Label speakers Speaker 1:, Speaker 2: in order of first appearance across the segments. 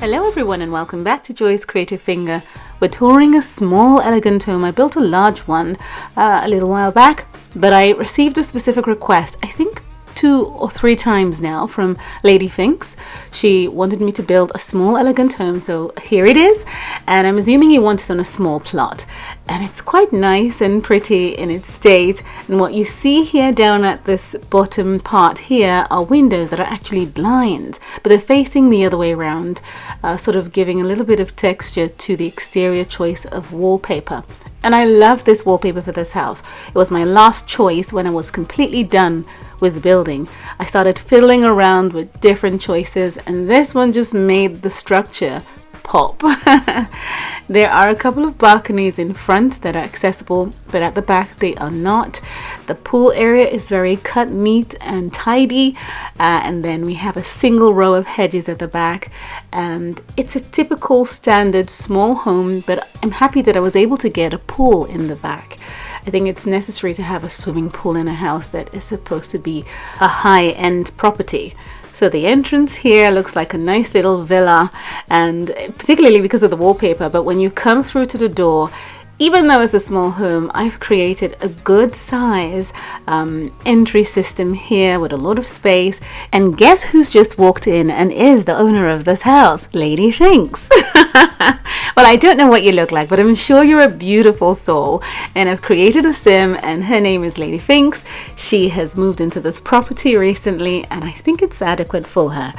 Speaker 1: Hello everyone and welcome back to Joy's Creative Finger. We're touring a small elegant home. I built a large one a little while back, but I received a specific request, I think 2 or 3 times now, from Lady Finks. She wanted me to build a small elegant home, so here it is, and I'm assuming you want it on a small plot. And it's quite nice and pretty in its state, and what you see here down at this bottom part here are windows that are actually blinds, but they're facing the other way around, sort of giving a little bit of texture to the exterior choice of wallpaper. And I love this wallpaper for this house. It was my last choice when I was completely done with the building. I started fiddling around with different choices, and this one just made the structure pop. There are a couple of balconies in front that are accessible, but at the back they are not. The pool area is very cut neat and tidy, and then we have a single row of hedges at the back, and it's a typical standard small home, but I'm happy that I was able to get a pool in the back. I think it's necessary to have a swimming pool in a house that is supposed to be a high-end property. So the entrance here looks like a nice little villa, and particularly because of the wallpaper, but when you come through to the door, even though it's a small home, I've created a good size entry system here with a lot of space. And guess who's just walked in and is the owner of this house? Lady Finks. Well, I don't know what you look like, but I'm sure you're a beautiful soul. And I've created a sim, and her name is Lady Finks. She has moved into this property recently, and I think it's adequate for her.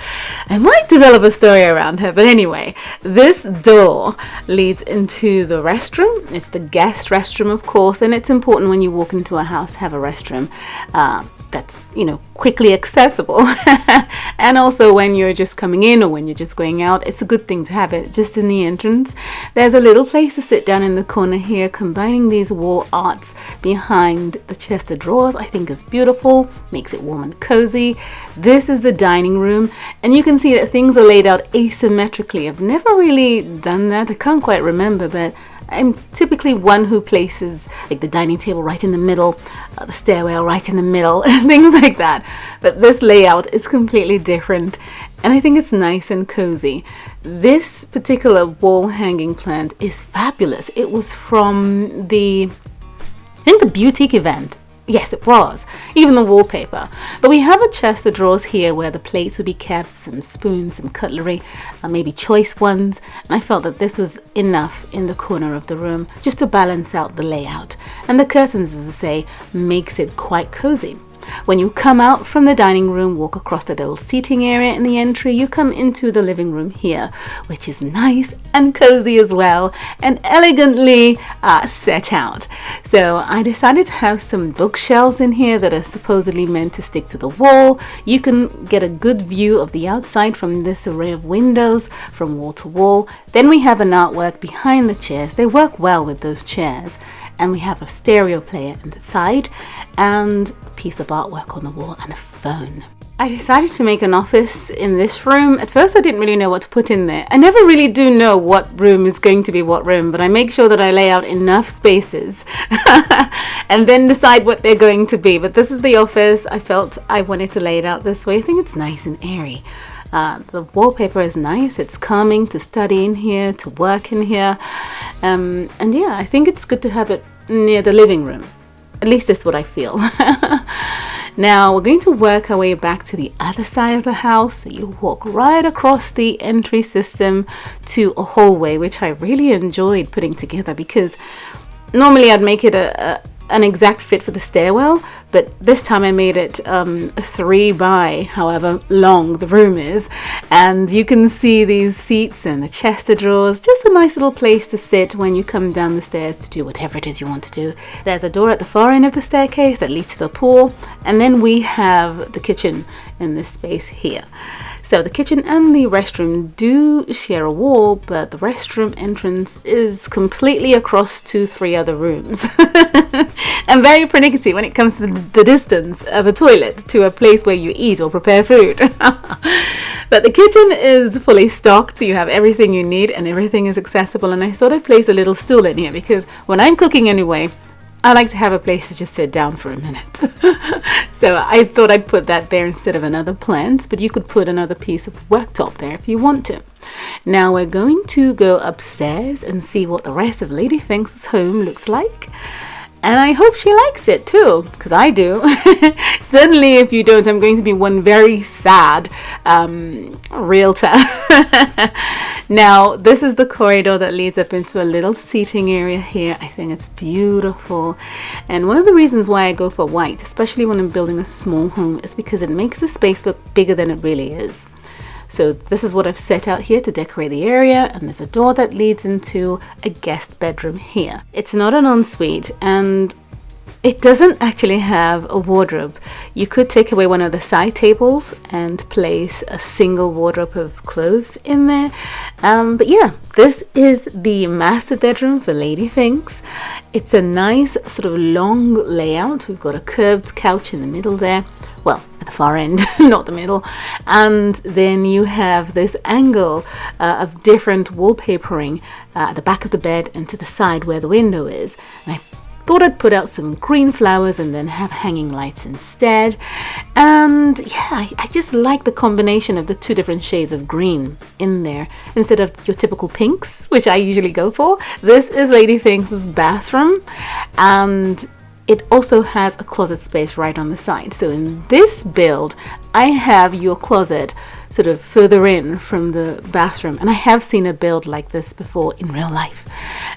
Speaker 1: I might develop a story around her, but anyway, this door leads into the restroom. It's the guest restroom, of course, and it's important when you walk into a house to have a restroom that's, quickly accessible. And also when you're just coming in or when you're just going out, it's a good thing to have it just in the entrance. There's a little place to sit down in the corner here, combining these wall arts behind the chest of drawers. I think is beautiful, makes it warm and cozy. This is the dining room, and you can see that things are laid out asymmetrically. I've never really done that. I can't quite remember, but I'm typically one who places like the dining table right in the middle, the stairwell right in the middle, and things like that. But this layout is completely different, and I think it's nice and cozy. This particular wall hanging plant is fabulous. It was from the boutique event. Yes, it was. Even the wallpaper. But we have a chest of drawers here where the plates would be kept, some spoons, some cutlery, maybe choice ones. And I felt that this was enough in the corner of the room just to balance out the layout. And the curtains, as I say, makes it quite cozy. When you come out from the dining room, walk across that old seating area in the entry, you come into the living room here, which is nice and cozy as well, and elegantly set out. So I decided to have some bookshelves in here that are supposedly meant to stick to the wall. You can get a good view of the outside from this array of windows from wall to wall. Then we have an artwork behind the chairs. They work well with those chairs. And we have a stereo player on the side and a piece of artwork on the wall and a phone. I decided to make an office in this room. At first I didn't really know what to put in there. I never really do know what room is going to be what room, but I make sure that I lay out enough spaces and then decide what they're going to be. But this is the office. I felt I wanted to lay it out this way. I think it's nice and airy. The wallpaper is nice. It's calming to study in here, to work in here. And yeah, I think it's good to have it near the living room. At least that's what I feel. Now we're going to work our way back to the other side of the house. So you walk right across the entry system to a hallway, which I really enjoyed putting together because normally I'd make it an exact fit for the stairwell, but this time I made it 3 by however long the room is, and you can see these seats and the chest of drawers. Just a nice little place to sit when you come down the stairs to do whatever it is you want to do. There's a door at the far end of the staircase that leads to the pool, and then we have the kitchen in this space here. So the kitchen and the restroom do share a wall, but the restroom entrance is completely across 2-3 other rooms. And very pernickety when it comes to the distance of a toilet to a place where you eat or prepare food. But the kitchen is fully stocked, so you have everything you need and everything is accessible. And I thought I'd place a little stool in here because when I'm cooking anyway, I like to have a place to just sit down for a minute. So I thought I'd put that there instead of another plant, but you could put another piece of worktop there if you want to. Now we're going to go upstairs and see what the rest of Lady Finks' home looks like. And I hope she likes it too, because I do. Certainly if you don't, I'm going to be one very sad realtor. Now, this is the corridor that leads up into a little seating area here. I think it's beautiful. And one of the reasons why I go for white, especially when I'm building a small home, is because it makes the space look bigger than it really is. So this is what I've set out here to decorate the area, and there's a door that leads into a guest bedroom here. It's not an ensuite, and it doesn't actually have a wardrobe. You could take away one of the side tables and place a single wardrobe of clothes in there. But yeah, this is the master bedroom for Lady Finks. It's a nice sort of long layout. We've got a curved couch in the middle there. Well, at the far end, not the middle. And then you have this angle of different wallpapering at the back of the bed and to the side where the window is. And I thought I'd put out some green flowers and then have hanging lights instead. And yeah, I just like the combination of the two different shades of green in there instead of your typical pinks, which I usually go for. This is Lady Finks' bathroom, and it also has a closet space right on the side. So in this build, I have your closet sort of further in from the bathroom, and I have seen a build like this before in real life.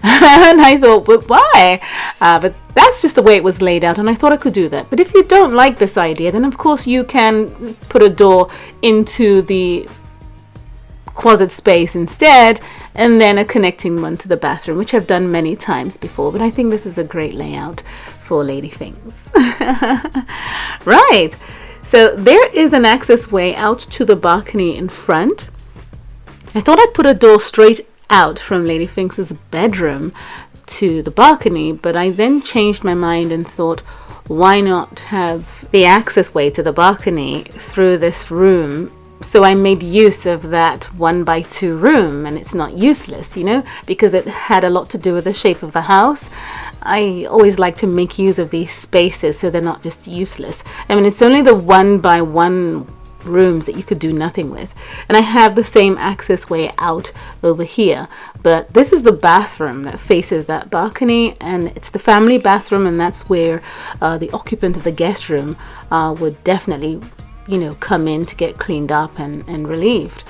Speaker 1: And I thought, but why? But that's just the way it was laid out, and I thought I could do that. But if you don't like this idea, then of course you can put a door into the closet space instead, and then a connecting one to the bathroom, which I've done many times before. But I think this is a great layout for Lady Finks. Right, so there is an access way out to the balcony in front. I thought I'd put a door straight out from Lady Finks' bedroom to the balcony, but I then changed my mind and thought, why not have the access way to the balcony through this room? So I made use of that 1x2 room, and it's not useless, you know, because it had a lot to do with the shape of the house. I always like to make use of these spaces so they're not just useless. I mean, it's only the 1x1 rooms that you could do nothing with, and I have the same access way out over here, but this is the bathroom that faces that balcony, and it's the family bathroom, and that's where the occupant of the guest room would definitely, you know, come in to get cleaned up and relieved.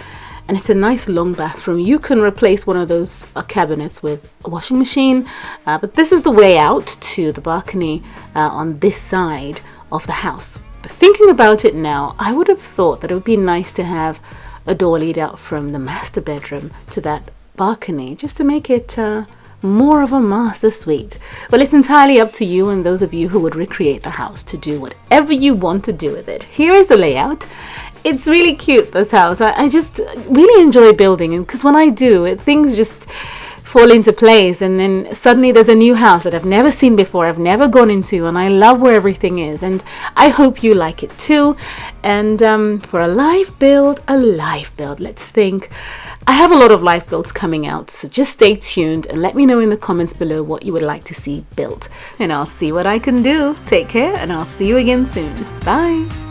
Speaker 1: And it's a nice long bathroom. You can replace one of those cabinets with a washing machine, but this is the way out to the balcony on this side of the house. But thinking about it now, I would have thought that it would be nice to have a door lead out from the master bedroom to that balcony, just to make it more of a master suite. Well, it's entirely up to you and those of you who would recreate the house to do whatever you want to do with it. Here is the layout. It's really cute, this house. I just really enjoy building, and because when I do, things just fall into place, and then suddenly there's a new house that I've never seen before, I've never gone into, and I love where everything is, and I hope you like it too. And for a live build, let's think. I have a lot of live builds coming out, so just stay tuned and let me know in the comments below what you would like to see built, and I'll see what I can do. Take care, and I'll see you again soon. Bye.